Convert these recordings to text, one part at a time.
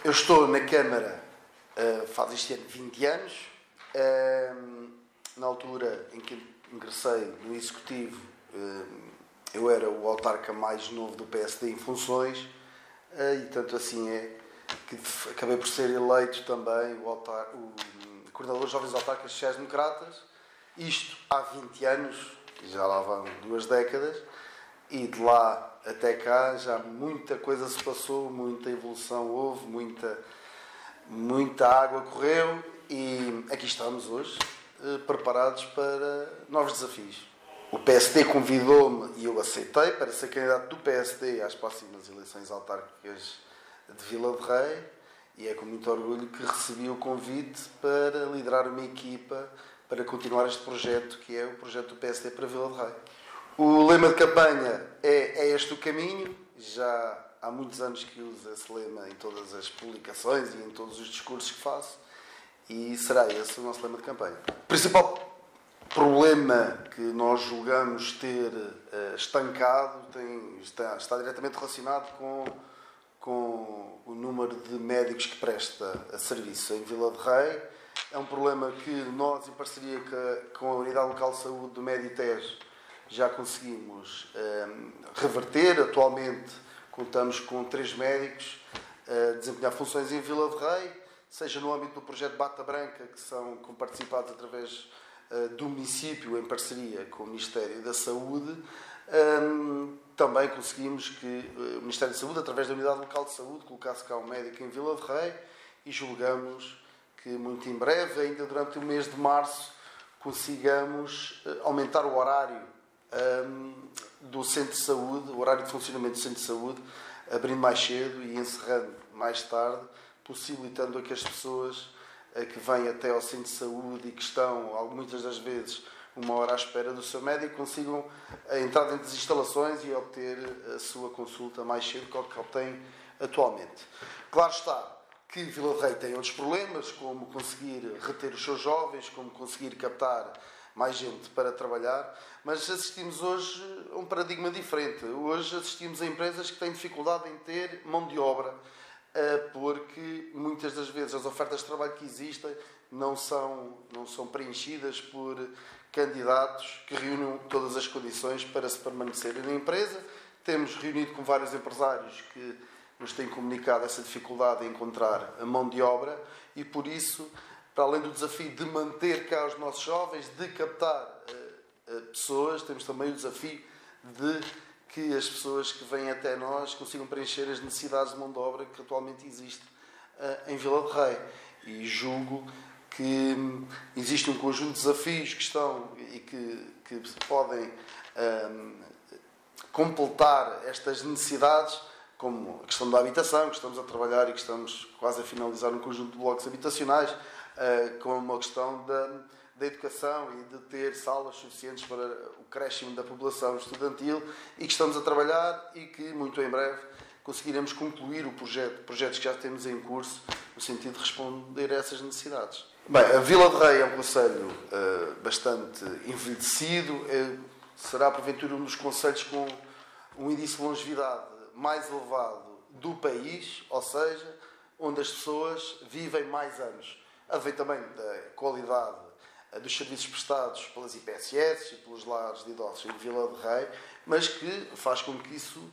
Eu estou na Câmara faz este ano 20 anos. Na altura em que ingressei no Executivo, eu era o autarca mais novo do PSD em funções, e tanto assim é que acabei por ser eleito também o coordenador de jovens autarcas sociais-democratas, isto há 20 anos, já lá vão 2 décadas, e de lá até cá já muita coisa se passou, muita evolução houve, muita água correu, e aqui estamos hoje, preparados para novos desafios. O PSD convidou-me e eu aceitei para ser candidato do PSD às próximas eleições autárquicas de Vila de Rei, e é com muito orgulho que recebi o convite para liderar uma equipa para continuar este projeto, que é o projeto do PSD para Vila de Rei. O lema de campanha é este o caminho. Já há muitos anos que uso esse lema em todas as publicações e em todos os discursos que faço, e será esse o nosso lema de campanha. O principal problema que nós julgamos ter estancado está diretamente relacionado com o número de médicos que presta serviço em Vila de Rei. É um problema que nós, em parceria com a Unidade Local de Saúde do Médio-Tejo, já conseguimos reverter. Atualmente contamos com 3 médicos a desempenhar funções em Vila de Rei, seja no âmbito do projeto Bata Branca, que são participados através do município em parceria com o Ministério da Saúde. Também conseguimos que o Ministério da Saúde, através da Unidade Local de Saúde, colocasse cá um médico em Vila de Rei, e julgamos que muito em breve, ainda durante o mês de março, consigamos aumentar o horário do centro de saúde, o horário de funcionamento do centro de saúde, abrindo mais cedo e encerrando mais tarde, possibilitando a que as pessoas que vêm até ao centro de saúde e que estão, muitas das vezes, 1 hora à espera do seu médico, consigam entrar dentro das instalações e obter a sua consulta mais cedo que o que obtêm atualmente. Claro está que Vila de Rei tem outros problemas, como conseguir reter os seus jovens, como conseguir captar mais gente para trabalhar, mas assistimos hoje a um paradigma diferente. Hoje assistimos a empresas que têm dificuldade em ter mão de obra, porque muitas das vezes as ofertas de trabalho que existem não são preenchidas por candidatos que reúnam todas as condições para se permanecerem na empresa. Temos reunido com vários empresários que nos têm comunicado essa dificuldade em encontrar a mão de obra, e por isso, para além do desafio de manter cá os nossos jovens, de captar pessoas, temos também o desafio de que as pessoas que vêm até nós consigam preencher as necessidades de mão de obra que atualmente existe em Vila de Rei. E julgo que existe um conjunto de desafios que estão e que podem completar estas necessidades, como a questão da habitação, que estamos a trabalhar e que estamos quase a finalizar um conjunto de blocos habitacionais, como a questão da educação e de ter salas suficientes para o crescimento da população estudantil, e que estamos a trabalhar e que muito em breve conseguiremos concluir projetos que já temos em curso, no sentido de responder a essas necessidades. Bem, a Vila de Rei é um concelho bastante envelhecido, será porventura um dos concelhos com um índice de longevidade mais elevado do país, ou seja, onde as pessoas vivem mais anos. Advém também da qualidade dos serviços prestados pelas IPSS e pelos lares de idosos em Vila de Rei, mas que faz com que isso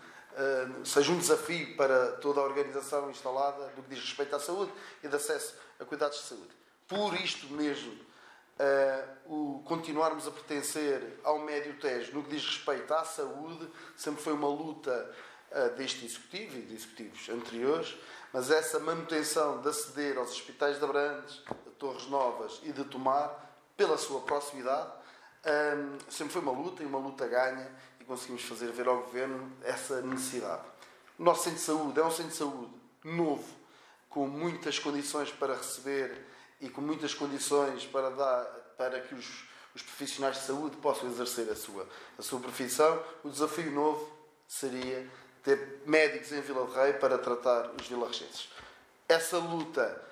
seja um desafio para toda a organização instalada do que diz respeito à saúde e de acesso a cuidados de saúde. Por isto mesmo, continuarmos a pertencer ao Médio-Tejo no que diz respeito à saúde sempre foi uma luta deste Executivo e de executivos anteriores, mas essa manutenção de aceder aos hospitais de Abrantes, de Torres Novas e de Tomar, pela sua proximidade, sempre foi uma luta, e uma luta ganha, e conseguimos fazer ver ao Governo essa necessidade. O nosso centro de saúde é um centro de saúde novo, com muitas condições para receber e com muitas condições para que os profissionais de saúde possam exercer a sua profissão. O desafio novo seria ter médicos em Vila de Rei para tratar os vilarrecenses. Essa luta,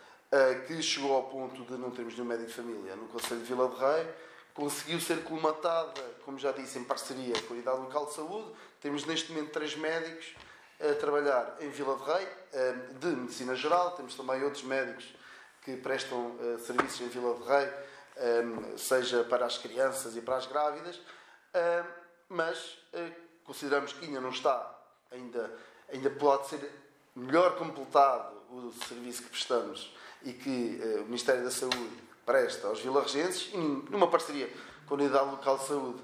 que chegou ao ponto de não termos nenhum médico de família no Concelho de Vila de Rei, conseguiu ser colmatada, como já disse, em parceria com a Unidade Local de Saúde. Temos neste momento 3 médicos a trabalhar em Vila de Rei, de Medicina Geral. Temos também outros médicos que prestam serviços em Vila de Rei, seja para as crianças e para as grávidas, mas consideramos que ainda não está, ainda pode ser melhor completado o serviço que prestamos e que o Ministério da Saúde presta aos vilarregenses, e numa parceria com a Unidade Local de Saúde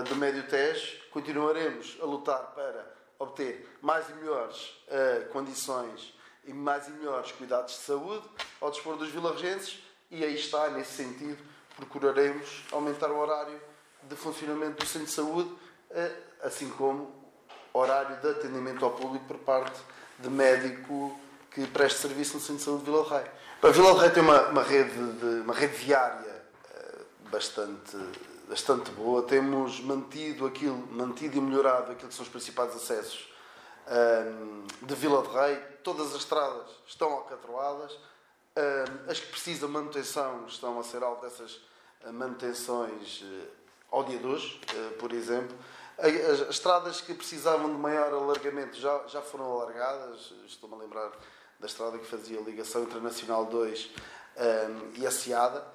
do Médio Tejo, continuaremos a lutar para obter mais e melhores condições e mais e melhores cuidados de saúde ao dispor dos vilarregenses, e aí está, nesse sentido, procuraremos aumentar o horário de funcionamento do centro de saúde, assim como o horário de atendimento ao público por parte de médico que preste serviço no centro de saúde de Vila de Rei. A Vila de Rei tem uma rede viária bastante boa. Temos mantido e melhorado aquilo que são os principais acessos de Vila de Rei. Todas as estradas estão alcatroadas. As que precisam de manutenção estão a ser alvo dessas manutenções ao dia de hoje, por exemplo. As estradas que precisavam de maior alargamento já foram alargadas. Estou-me a lembrar da estrada que fazia a ligação entre a Nacional 2 e a Seada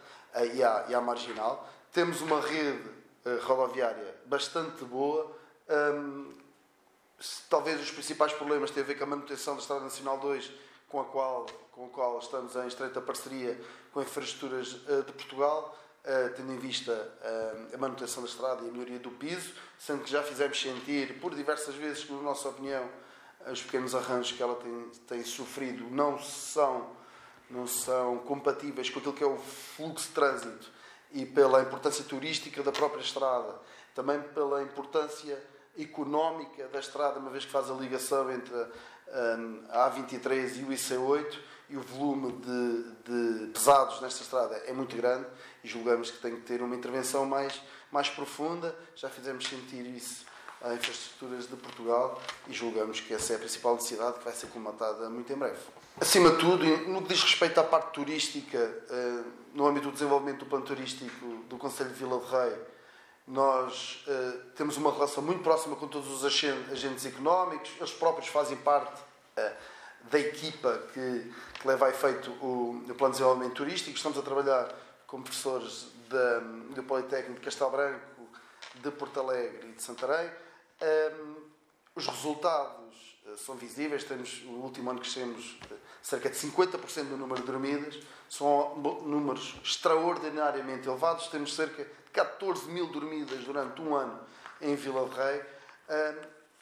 e a Marginal. Temos uma rede rodoviária bastante boa. Talvez os principais problemas têm a ver com a manutenção da Estrada Nacional 2, com a qual estamos em estreita parceria com Infraestruturas de Portugal, tendo em vista a manutenção da estrada e a melhoria do piso, sendo que já fizemos sentir por diversas vezes que, na nossa opinião, os pequenos arranjos que ela tem sofrido não são compatíveis com aquilo que é o fluxo de trânsito e pela importância turística da própria estrada, também pela importância económica da estrada, uma vez que faz a ligação entre a A23 e o IC8, e o volume de pesados nesta estrada é muito grande e julgamos que tem que ter uma intervenção mais profunda. Já fizemos sentir isso a Infraestruturas de Portugal e julgamos que essa é a principal necessidade, que vai ser colmatada muito em breve. Acima de tudo, no que diz respeito à parte turística, no âmbito do desenvolvimento do plano turístico do Concelho de Vila de Rei, nós temos uma relação muito próxima com todos os agentes económicos. Eles próprios fazem parte da equipa que leva a efeito o plano de desenvolvimento turístico. Estamos a trabalhar com professores do Politécnico de Castelo Branco, de Porto Alegre e de Santarém. Os resultados são visíveis. Temos, no último ano crescemos cerca de 50% do número de dormidas. São números extraordinariamente elevados. Temos cerca de 14 mil dormidas durante um ano em Vila de Rei.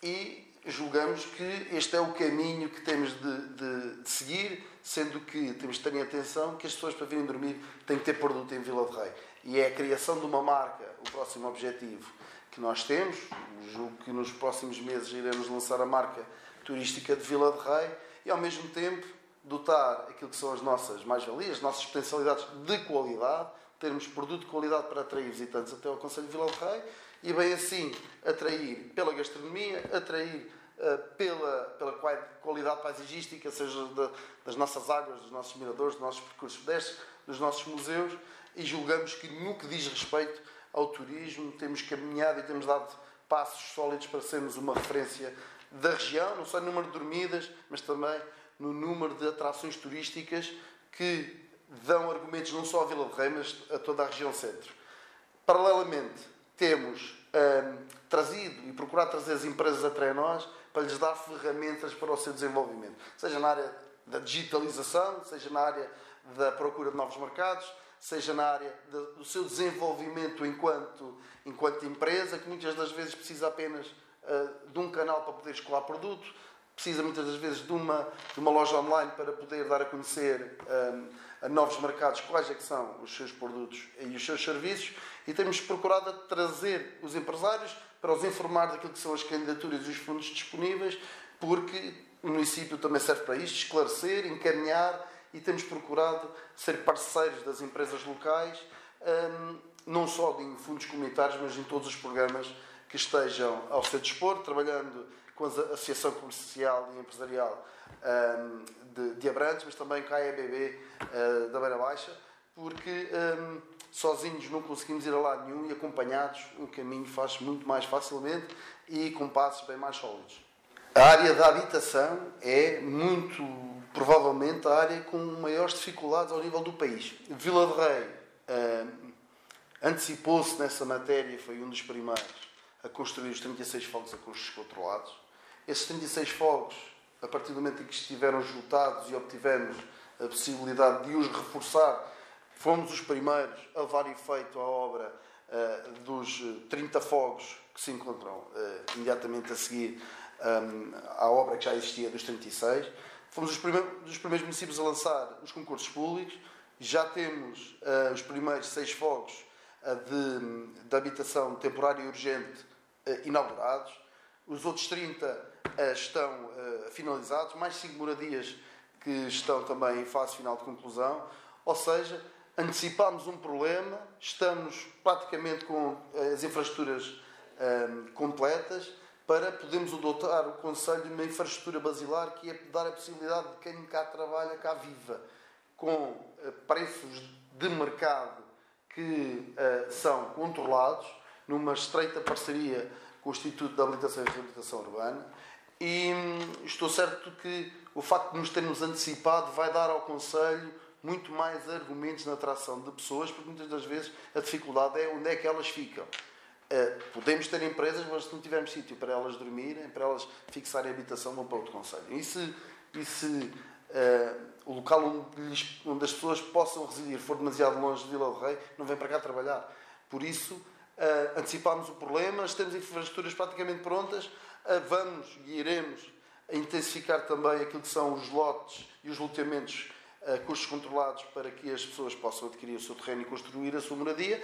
E julgamos que este é o caminho que temos de seguir, sendo que temos de ter em atenção que as pessoas, para virem dormir, têm que ter produto em Vila de Rei. E é a criação de uma marca o próximo objetivo que nós temos. Julgo que nos próximos meses iremos lançar a marca turística de Vila de Rei e, ao mesmo tempo, dotar aquilo que são as nossas mais-valias, as nossas potencialidades de qualidade, termos produto de qualidade para atrair visitantes até ao Concelho de Vila de Rei e, bem assim, atrair pela gastronomia, atrair pela qualidade paisagística, seja das nossas águas, dos nossos miradores, dos nossos percursos pedestres, dos nossos museus, e julgamos que, no que diz respeito ao turismo, temos caminhado e temos dado passos sólidos para sermos uma referência da região, não só no número de dormidas, mas também no número de atrações turísticas que dão argumentos não só à Vila de Rei, mas a toda a região centro. Paralelamente, temos trazido e procurado trazer as empresas até nós para lhes dar ferramentas para o seu desenvolvimento, seja na área da digitalização, seja na área da procura de novos mercados, seja na área do seu desenvolvimento enquanto empresa, que muitas das vezes precisa apenas de um canal para poder escoar produto, precisa muitas das vezes de uma loja online para poder dar a conhecer a novos mercados quais é que são os seus produtos e os seus serviços, e temos procurado trazer os empresários para os informar daquilo que são as candidaturas e os fundos disponíveis, porque o município também serve para isto, esclarecer, encaminhar, e temos procurado ser parceiros das empresas locais, não só em fundos comunitários, mas em todos os programas que estejam ao seu dispor, trabalhando com a Associação Comercial e Empresarial de Abrantes, mas também com a AEBB da Beira Baixa, porque sozinhos não conseguimos ir a lado nenhum e acompanhados o caminho faz muito mais facilmente e com passos bem mais sólidos. A área da habitação é muito provavelmente a área com maiores dificuldades ao nível do país. Vila de Rei antecipou-se nessa matéria, foi um dos primeiros a construir os 36 fogos acústicos controlados. Esses 36 fogos, a partir do momento em que estiveram esgotados e obtivemos a possibilidade de os reforçar, fomos os primeiros a levar efeito à obra dos 30 fogos que se encontram imediatamente a seguir à obra que já existia dos 36. Fomos dos primeiros municípios a lançar os concursos públicos. Já temos os primeiros 6 fogos de habitação temporária e urgente inaugurados. Os outros 30 estão finalizados. Mais 5 moradias que estão também em fase final de conclusão. Ou seja, antecipámos um problema, estamos praticamente com as infraestruturas completas para podermos adotar o Conselho de uma infraestrutura basilar que é dar a possibilidade de quem cá trabalha, cá viva, com preços de mercado que são controlados, numa estreita parceria com o Instituto de Habilitação e Reabilitação Urbana, e estou certo que o facto de nos termos antecipado vai dar ao Conselho muito mais argumentos na atração de pessoas, porque muitas das vezes a dificuldade é onde é que elas ficam. Podemos ter empresas, mas se não tivermos sítio para elas dormirem, para elas fixarem a habitação, vão para outro concelho. E se o local onde as pessoas possam residir for demasiado longe de Vila do Rei, não vêm para cá trabalhar. Por isso, antecipámos o problema, temos infraestruturas praticamente prontas, vamos e iremos intensificar também aquilo que são os lotes e os loteamentos custos controlados para que as pessoas possam adquirir o seu terreno e construir a sua moradia,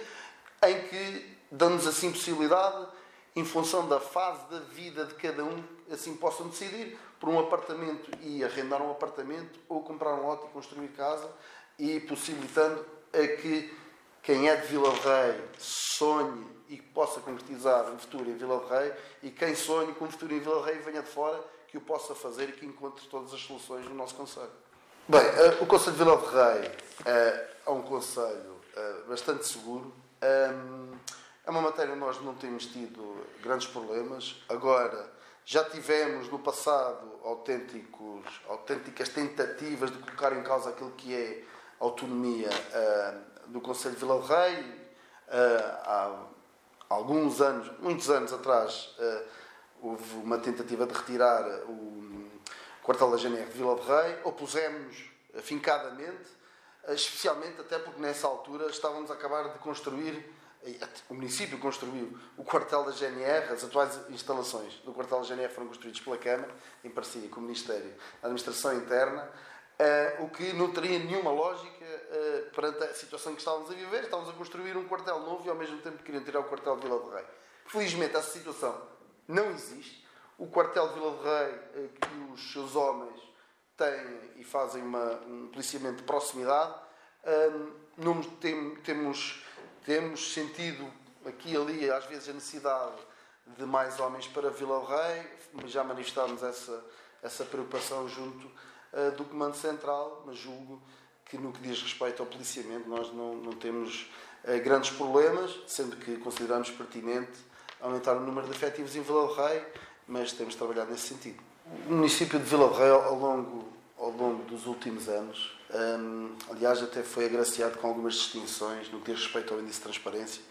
em que damos assim possibilidade, em função da fase da vida de cada um, assim possam decidir por um apartamento e arrendar um apartamento ou comprar um lote e construir casa, e possibilitando a que quem é de Vila do Rei sonhe e possa concretizar um futuro em Vila do Rei, e quem sonhe com um futuro em Vila do Rei venha de fora, que o possa fazer e que encontre todas as soluções no nosso concelho. Bem, o Concelho de Vila do Rei é um concelho bastante seguro. É uma matéria onde nós não temos tido grandes problemas. Agora, já tivemos no passado autênticas tentativas de colocar em causa aquilo que é a autonomia do Concelho de Vila do Rei. Há alguns anos, muitos anos atrás, houve uma tentativa de retirar o quartel da GNR de Vila do Rei. Opusemos afincadamente, especialmente até porque nessa altura estávamos a acabar de construir, o município construiu o quartel da GNR, as atuais instalações do quartel da GNR foram construídas pela Câmara, em parceria com o Ministério da Administração Interna, o que não teria nenhuma lógica perante a situação que estávamos a viver. Estávamos a construir um quartel novo e ao mesmo tempo queriam tirar o quartel de Vila do Rei. Felizmente essa situação não existe. O quartel de Vila do Rei, que os seus homens têm e fazem um policiamento de proximidade, não temos sentido aqui e ali, às vezes, a necessidade de mais homens para Vila do Rei. Já manifestámos essa preocupação junto do Comando Central, mas julgo que no que diz respeito ao policiamento nós não temos grandes problemas, sendo que consideramos pertinente aumentar o número de efetivos em Vila do Rei, mas temos trabalhado nesse sentido. O município de Vila do Rei, ao longo dos últimos anos, aliás, até foi agraciado com algumas distinções no que diz respeito ao índice de transparência,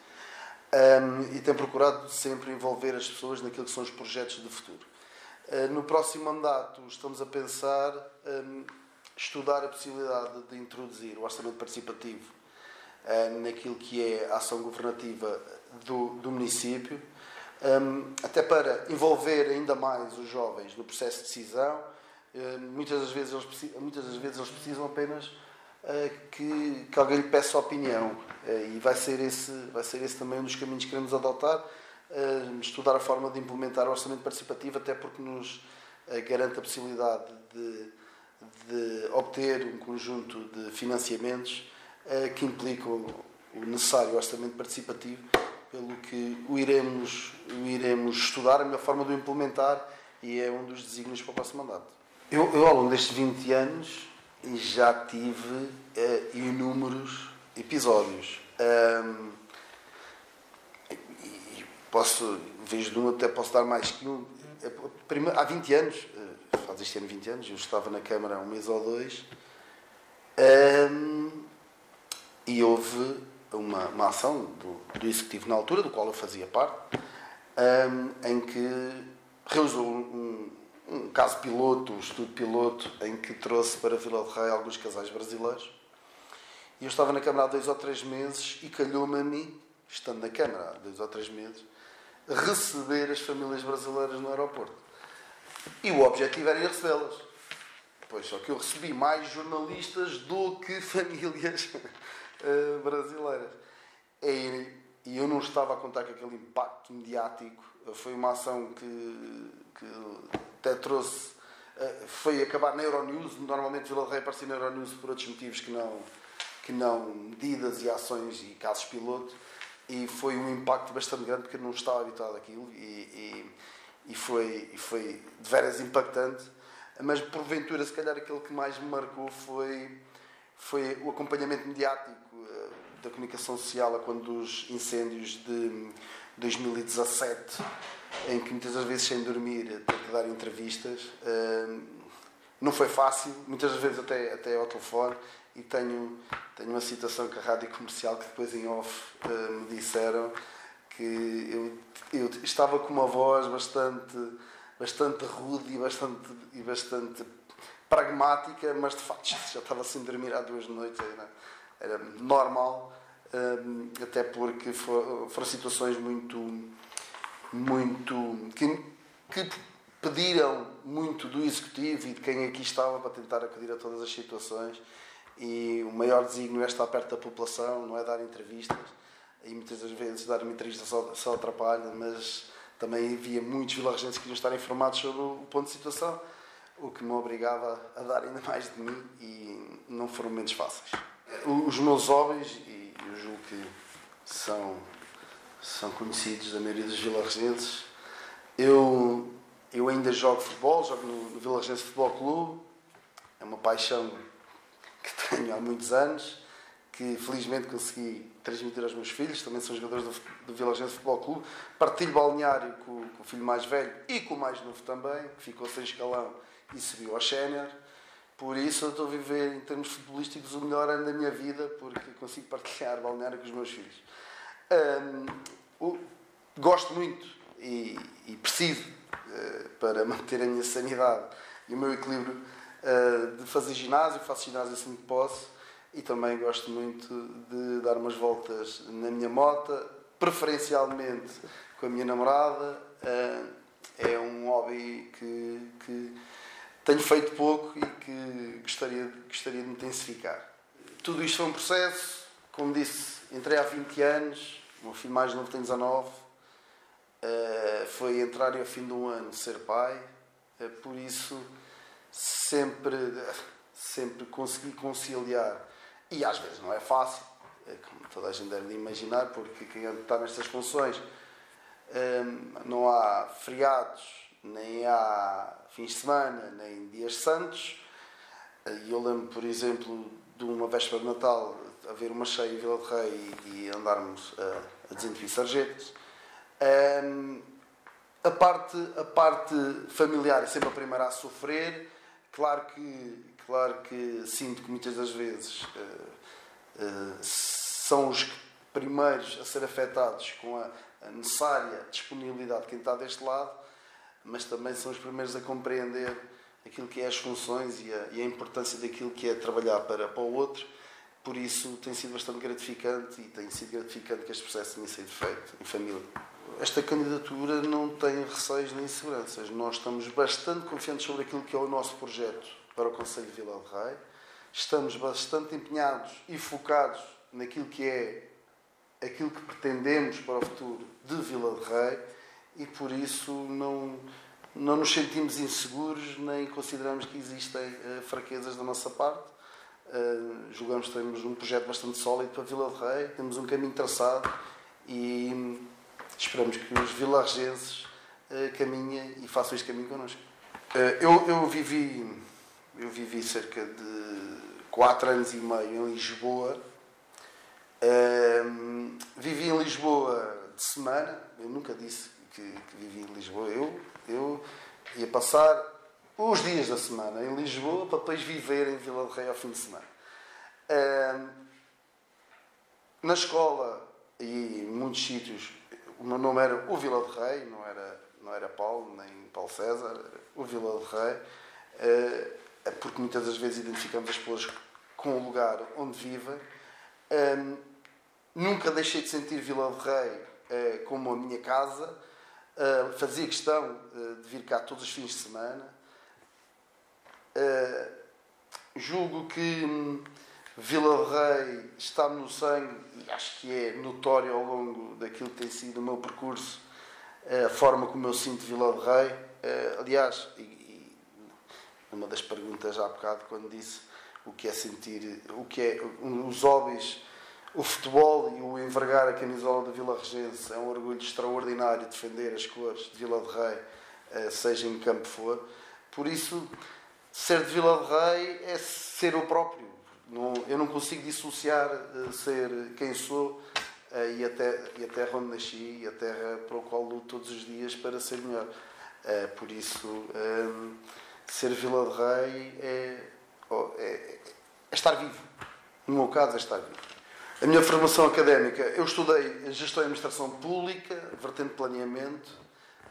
e tem procurado sempre envolver as pessoas naquilo que são os projetos de futuro. No próximo mandato estamos a pensar estudar a possibilidade de introduzir o orçamento participativo naquilo que é a ação governativa do município, até para envolver ainda mais os jovens no processo de decisão. Muitas das vezes eles precisam apenas que alguém lhe peça opinião, e vai ser esse também um dos caminhos que queremos adotar, estudar a forma de implementar o orçamento participativo, até porque nos garante a possibilidade de obter um conjunto de financiamentos que implicam o necessário orçamento participativo, pelo que o iremos estudar a melhor forma de o implementar, e é um dos desígnios para o próximo mandato. Eu ao longo destes 20 anos já tive inúmeros episódios. Vez de um até posso dar mais que um. há 20 anos, faz este ano 20 anos, eu estava na Câmara há um mês ou dois, e houve uma ação do Executivo na altura, do qual eu fazia parte, em que realizou um caso piloto, um estudo piloto, em que trouxe para Vila de Rei alguns casais brasileiros. E eu estava na Câmara há 2 ou 3 meses e calhou-me a mim, estando na Câmara há 2 ou 3 meses, receber as famílias brasileiras no aeroporto. E o objetivo era ir recebê-las. Pois, só que eu recebi mais jornalistas do que famílias brasileiras. E eu não estava a contar com aquele impacto mediático. Foi uma ação que até trouxe... foi acabar na Euronews. Normalmente Vila de Rei aparecia na Euronews por outros motivos que não medidas e ações e casos piloto. E foi um impacto bastante grande porque eu não estava habituado àquilo e foi de veras impactante. Mas porventura, se calhar, aquele que mais me marcou foi o acompanhamento mediático da comunicação social a quando dos incêndios de 2017, em que muitas das vezes sem dormir tive que dar entrevistas. Não foi fácil, muitas das vezes até ao telefone, e tenho uma citação com a rádio comercial que depois em off me disseram que eu estava com uma voz bastante rude e bastante pragmática, mas de facto já estava sem dormir há 2 noites, era normal, até porque foram situações muito que pediram muito do Executivo e de quem aqui estava para tentar acudir a todas as situações. E o maior desígnio é estar perto da população, não é dar entrevistas. E muitas das vezes dar uma entrevista só atrapalha, mas também havia muitos vilarrejenses que queriam estar informados sobre o ponto de situação, o que me obrigava a dar ainda mais de mim, e não foram momentos fáceis. Os meus hobbies, e eu julgo que são conhecidos da maioria dos vilarrejenses, eu ainda jogo futebol, jogo no Vilarrejense Futebol Clube, é uma paixão que tenho há muitos anos, que felizmente consegui transmitir aos meus filhos, também são jogadores do Vilarrejense Futebol Clube. Partilho balneário com o filho mais velho e com o mais novo também, que ficou sem escalão e subiu ao sénior. Por isso eu estou a viver, em termos futebolísticos, o melhor ano da minha vida, porque consigo partilhar balneário com os meus filhos. Gosto muito e preciso, para manter a minha sanidade e o meu equilíbrio, de fazer ginásio. Faço ginásio assim que posso, e também gosto muito de dar umas voltas na minha moto, preferencialmente com a minha namorada. É um hobby que tenho feito pouco e que gostaria de intensificar. Tudo isto foi um processo, como disse, entrei há 20 anos, o meu filho mais novo tem 19, foi entrar e ao fim de um ano ser pai, por isso sempre consegui conciliar, e às vezes não é fácil, como toda a gente deve imaginar, porque quem está nestas funções, não há feriados, nem há fins de semana, nem dias santos. E eu lembro, por exemplo, de uma véspera de Natal haver uma cheia em Vila de Rei e andarmos a desentupir sarjetos. A parte familiar é sempre a primeira a sofrer. Claro que sinto que muitas das vezes são os primeiros a ser afetados com a necessária disponibilidade de quem está deste lado, mas também são os primeiros a compreender aquilo que é as funções e a importância daquilo que é trabalhar para o outro. Por isso tem sido bastante gratificante, e tem sido gratificante que este processo tenha sido feito em família. Esta candidatura não tem receios nem inseguranças. Nós estamos bastante confiantes sobre aquilo que é o nosso projeto para o Concelho de Vila de Rei. Estamos bastante empenhados e focados naquilo que pretendemos para o futuro de Vila de Rei, e por isso não nos sentimos inseguros, nem consideramos que existem fraquezas da nossa parte. Julgamos que temos um projeto bastante sólido para Vila de Rei, temos um caminho traçado e esperamos que os vilarrejenses caminhem e façam este caminho connosco. Eu vivi cerca de 4 anos e meio em Lisboa. Vivi em Lisboa de semana. Eu nunca disse que vivi em Lisboa. Eu ia passar os dias da semana em Lisboa para depois viver em Vila de Rei ao fim de semana. Na escola e em muitos sítios, o meu nome era o Vila de Rei, não era Paulo, nem Paulo César, era o Vila de Rei, porque muitas das vezes identificamos as pessoas com o lugar onde vivem. Nunca deixei de sentir Vila de Rei como a minha casa. Fazia questão de vir cá todos os fins de semana. Julgo que Vila de Rei está no sangue e acho que é notório ao longo daquilo que tem sido o meu percurso, a forma como eu sinto Vila de Rei. Aliás, uma das perguntas há bocado, quando disse o que é sentir, o que é os hobbies, o futebol e o envergar a camisola da Vila Regense, é um orgulho extraordinário defender as cores de Vila de Rei, seja em que campo for. Por isso, ser de Vila de Rei é ser eu próprio. Eu não consigo dissociar ser quem sou e a terra onde nasci e a terra para a qual luto todos os dias para ser melhor. Por isso, ser Vila de Rei é estar vivo. No meu caso, é estar vivo. A minha formação académica, eu estudei Gestão e Administração Pública, vertente de Planeamento,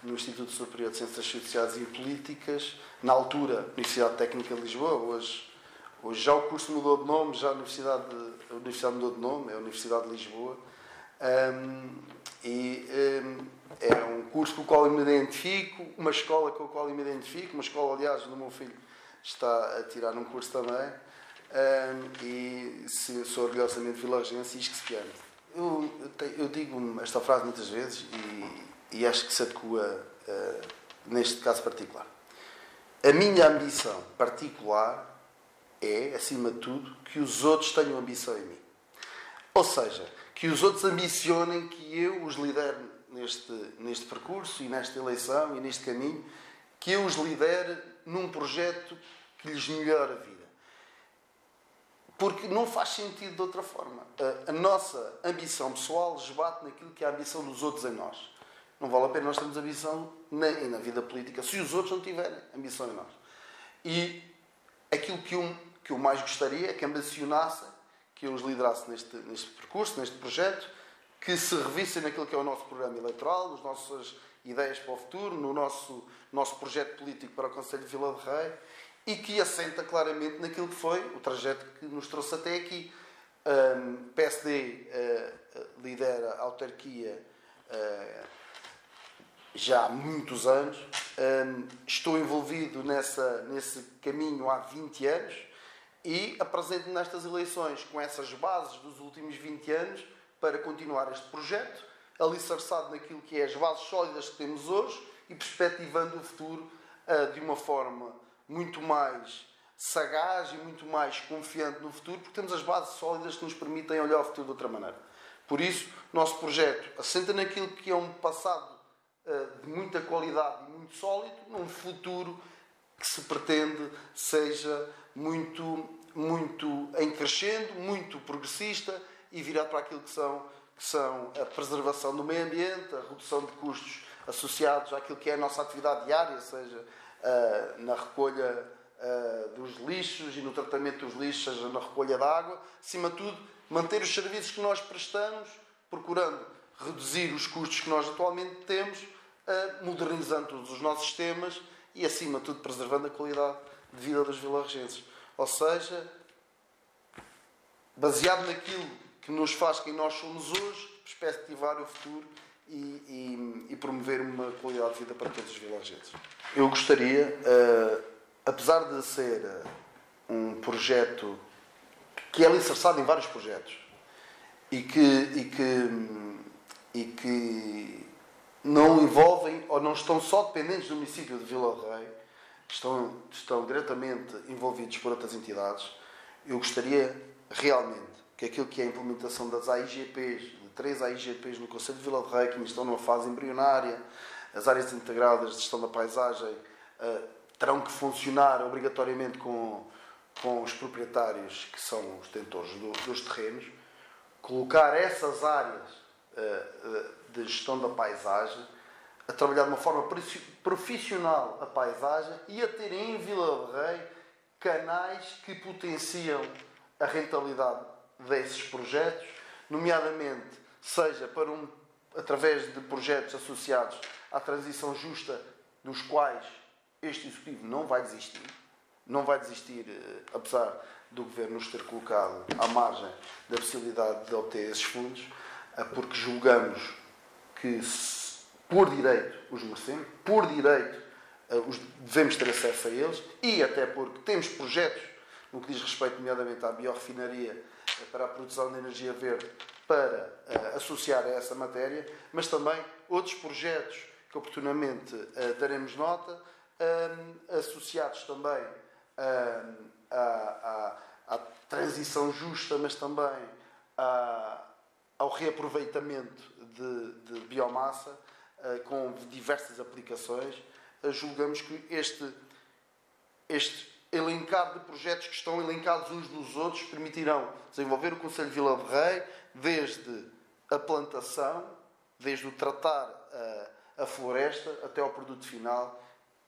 no Instituto Superior de Ciências Sociais e Políticas, na altura, Universidade Técnica de Lisboa. Hoje já o curso mudou de nome, já a universidade mudou de nome, é a Universidade de Lisboa. É um curso com o qual eu me identifico, uma escola com a qual eu me identifico, uma escola, aliás, onde o meu filho está a tirar um curso também. E sou orgulhosamente vilarejense e isquesiano. Eu digo esta frase muitas vezes e acho que se adequa neste caso particular. A minha ambição particular é, acima de tudo, que os outros tenham ambição em mim. Ou seja, que os outros ambicionem que eu os lidere neste percurso e nesta eleição e neste caminho, que eu os lidere num projeto que lhes melhore a vida. Porque não faz sentido de outra forma. A nossa ambição pessoal esbate naquilo que é a ambição dos outros em nós. Não vale a pena nós termos ambição na vida política se os outros não tiverem ambição em nós. E aquilo que eu mais gostaria é que ambicionassem, que eu os liderasse neste percurso, neste projeto, que se revissem naquilo que é o nosso programa eleitoral, nas nossas ideias para o futuro, no nosso projeto político para o Conselho de Vila de Rei, e que assenta claramente naquilo que foi o trajeto que nos trouxe até aqui. PSD lidera a autarquia já há muitos anos. Estou envolvido nesse caminho há 20 anos e apresento-me nestas eleições com essas bases dos últimos 20 anos para continuar este projeto, alicerçado naquilo que é as bases sólidas que temos hoje e perspectivando o futuro de uma forma muito mais sagaz e muito mais confiante no futuro, porque temos as bases sólidas que nos permitem olhar o futuro de outra maneira. Por isso, o nosso projeto assenta naquilo que é um passado de muita qualidade e muito sólido, num futuro que se pretende seja muito em crescendo, muito progressista e virado para aquilo que são a preservação do meio ambiente, a redução de custos associados àquilo que é a nossa atividade diária, seja na recolha dos lixos e no tratamento dos lixos, seja na recolha da água. Acima de tudo, manter os serviços que nós prestamos, procurando reduzir os custos que nós atualmente temos, modernizando todos os nossos sistemas e, acima de tudo, preservando a qualidade de vida dos vilarrejenses. Ou seja, baseado naquilo que nos faz quem nós somos hoje, perspectivar o futuro e promover uma qualidade de vida para todos os vilarrejenses. Eu gostaria, apesar de ser um projeto que é alicerçado em vários projetos e que não envolvem ou não estão só dependentes do município de Vila de Rei, estão diretamente envolvidos por outras entidades, eu gostaria realmente que aquilo que é a implementação das AIGPs, de 3 AIGPs no Conselho de Vila de Rei, que ainda estão numa fase embrionária, as áreas integradas de gestão da paisagem terão que funcionar obrigatoriamente com os proprietários que são os detentores dos terrenos, colocar essas áreas de gestão da paisagem a trabalhar de uma forma profissional a paisagem e a ter em Vila de Rei canais que potenciam a rentabilidade desses projetos, nomeadamente seja através de projetos associados à transição justa, dos quais este Executivo não vai desistir. Não vai desistir, apesar do Governo nos ter colocado à margem da possibilidade de obter esses fundos, porque julgamos que, por direito, os merecemos, por direito, devemos ter acesso a eles, e até porque temos projetos, no que diz respeito, nomeadamente, à biorrefinaria, para a produção de energia verde, para associar a essa matéria, mas também outros projetos que oportunamente daremos nota, associados também à transição justa, mas também ao reaproveitamento de biomassa, com diversas aplicações. Julgamos que este elencar de projetos que estão elencados uns nos outros permitirão desenvolver o Concelho de Vila de Rei, desde a plantação, desde o tratar a floresta, até ao produto final,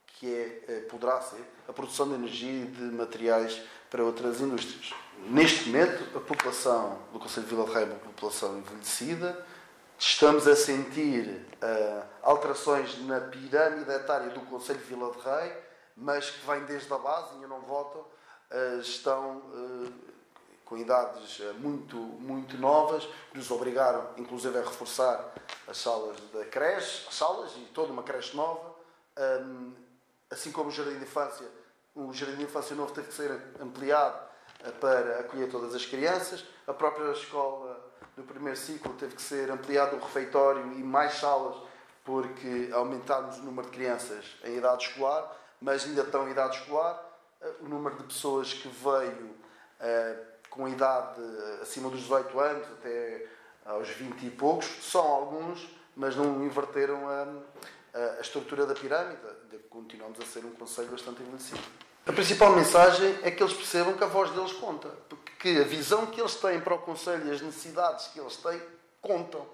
que poderá ser a produção de energia e de materiais para outras indústrias. Neste momento, a população do Concelho de Vila de Rei é uma população envelhecida. Estamos a sentir alterações na pirâmide etária do Concelho de Vila de Rei, mas que vêm desde a base, ainda não votam, estão com idades muito novas, que nos obrigaram, inclusive, a reforçar as salas da creche, e toda uma creche nova, assim como o Jardim de Infância. O Jardim de Infância novo teve que ser ampliado para acolher todas as crianças. A própria escola do primeiro ciclo teve que ser ampliado o refeitório e mais salas, porque aumentámos o número de crianças em idade escolar, mas ainda estão em idade escolar. O número de pessoas que veio com idade acima dos 18 anos, até aos 20 e poucos, são alguns, mas não inverteram a estrutura da pirâmide. Continuamos a ser um concelho bastante envelhecido. A principal mensagem é que eles percebam que a voz deles conta, porque a visão que eles têm para o concelho e as necessidades que eles têm contam.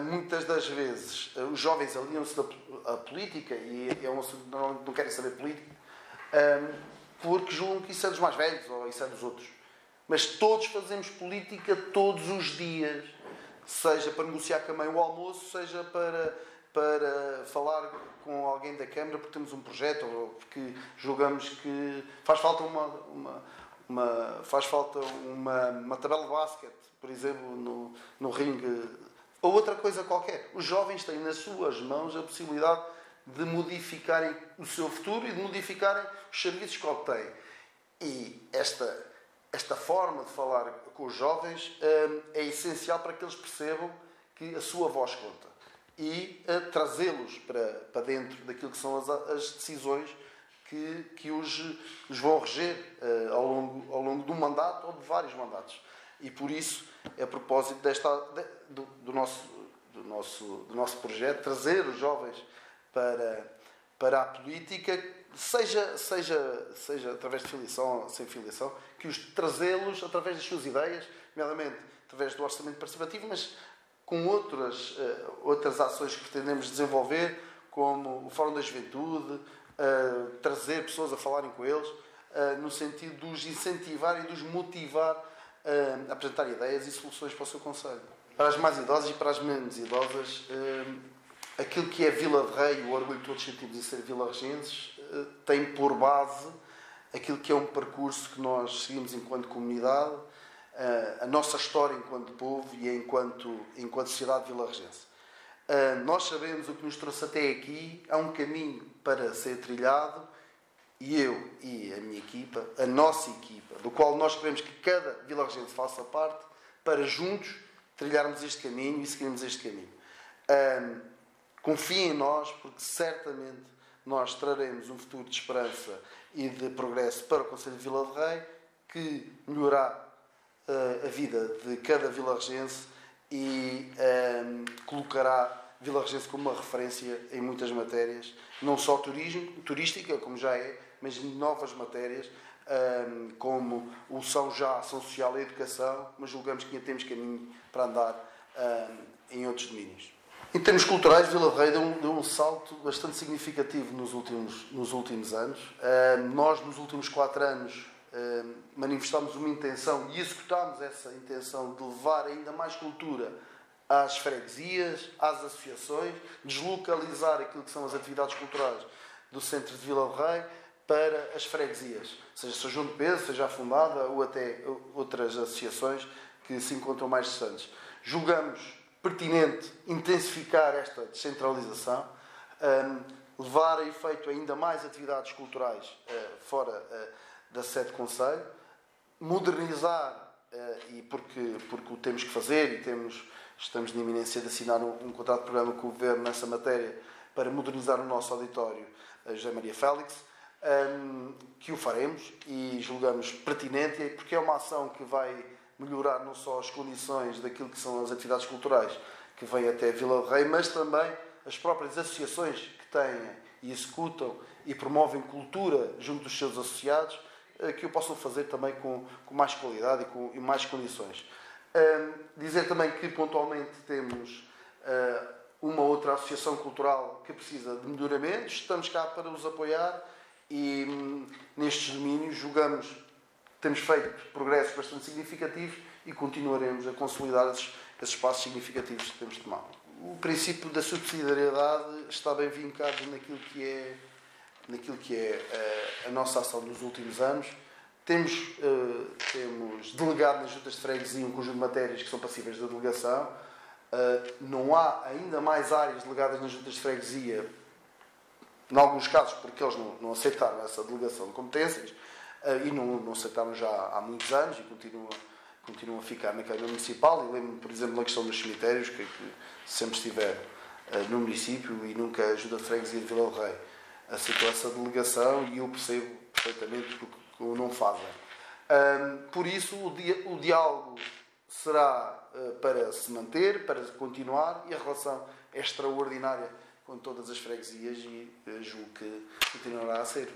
Muitas das vezes os jovens aliam-se à política, e não querem saber política, porque julgam que isso é dos mais velhos ou isso é dos outros. Mas todos fazemos política todos os dias, seja para negociar com a mãe o almoço, seja para falar com alguém da Câmara porque temos um projeto, ou porque julgamos que faz falta uma tabela de basquete, por exemplo, no ringue, ou outra coisa qualquer. Os jovens têm nas suas mãos a possibilidade de modificarem o seu futuro e de modificarem os serviços que obtêm. E esta forma de falar com os jovens é essencial para que eles percebam que a sua voz conta. E trazê-los para dentro daquilo que são as decisões que os vão reger ao longo de um mandato ou de vários mandatos. E por isso, é a propósito do nosso projeto, trazer os jovens para a política, seja através de filiação ou sem filiação, trazê-los através das suas ideias, nomeadamente através do orçamento participativo, mas com outras ações que pretendemos desenvolver, como o Fórum da Juventude, trazer pessoas a falarem com eles, no sentido de os incentivar e de os motivar a apresentar ideias e soluções para o seu concelho. Para as mais idosas e para as menos idosas, aquilo que é Vila de Rei, o orgulho que todos sentimos em ser vilarregenses, tem por base aquilo que é um percurso que nós seguimos enquanto comunidade, a nossa história enquanto povo e enquanto sociedade vilarregense. Nós sabemos o que nos trouxe até aqui, há um caminho para ser trilhado, e eu e a minha equipa, a nossa equipa, do qual nós queremos que cada vilarregense faça parte, para juntos trilharmos este caminho e seguirmos este caminho. Confiem em nós, porque certamente nós traremos um futuro de esperança e de progresso para o Concelho de Vila de Rei, que melhorará a vida de cada vilarregense e colocará Vilarregense como uma referência em muitas matérias, não só turística, como já é, mas em novas matérias, como são já a ação social e a educação, mas julgamos que ainda temos caminho para andar em outros domínios. Em termos culturais, Vila de Rei deu um salto bastante significativo nos últimos anos. Nós, nos últimos 4 anos, manifestámos uma intenção e executámos essa intenção de levar ainda mais cultura às freguesias, às associações, deslocalizar aquilo que são as atividades culturais do centro de Vila de Rei para as freguesias, seja São João de Peso, seja a Fundada ou até outras associações que se encontram mais distantes. Julgamos pertinente intensificar esta descentralização, levar a efeito ainda mais atividades culturais fora da sede de concelho, modernizar, e porque o temos que fazer e estamos na iminência de assinar um contrato de programa com o Governo nessa matéria para modernizar o nosso auditório José Maria Félix, que o faremos e julgamos pertinente, porque é uma ação que vai melhorar não só as condições daquilo que são as atividades culturais que vêm até Vila de Rei, mas também as próprias associações que têm e executam e promovem cultura junto dos seus associados, que o possam fazer também com mais qualidade e mais condições. Dizer também que pontualmente temos uma outra associação cultural que precisa de melhoramentos, estamos cá para os apoiar e nestes domínios temos feito progressos bastante significativos e continuaremos a consolidar esses passos significativos que temos tomado. O princípio da subsidiariedade está bem vincado naquilo que é a nossa ação nos últimos anos. Temos delegado nas juntas de freguesia um conjunto de matérias que são passíveis de delegação. Não há ainda mais áreas delegadas nas juntas de freguesia, em alguns casos porque eles não aceitaram essa delegação de competências, e não aceitaram já há muitos anos e continuam a ficar na Câmara Municipal. E lembro-me, por exemplo, na questão dos cemitérios, que sempre estiver no município e nunca a Junta de Freguesia de Vila de Rei aceitou essa delegação, e eu percebo perfeitamente porque o não fazem. Por isso, o diálogo será para se manter, para continuar, e a relação é extraordinária com todas as freguesias e julgo que continuará a ser.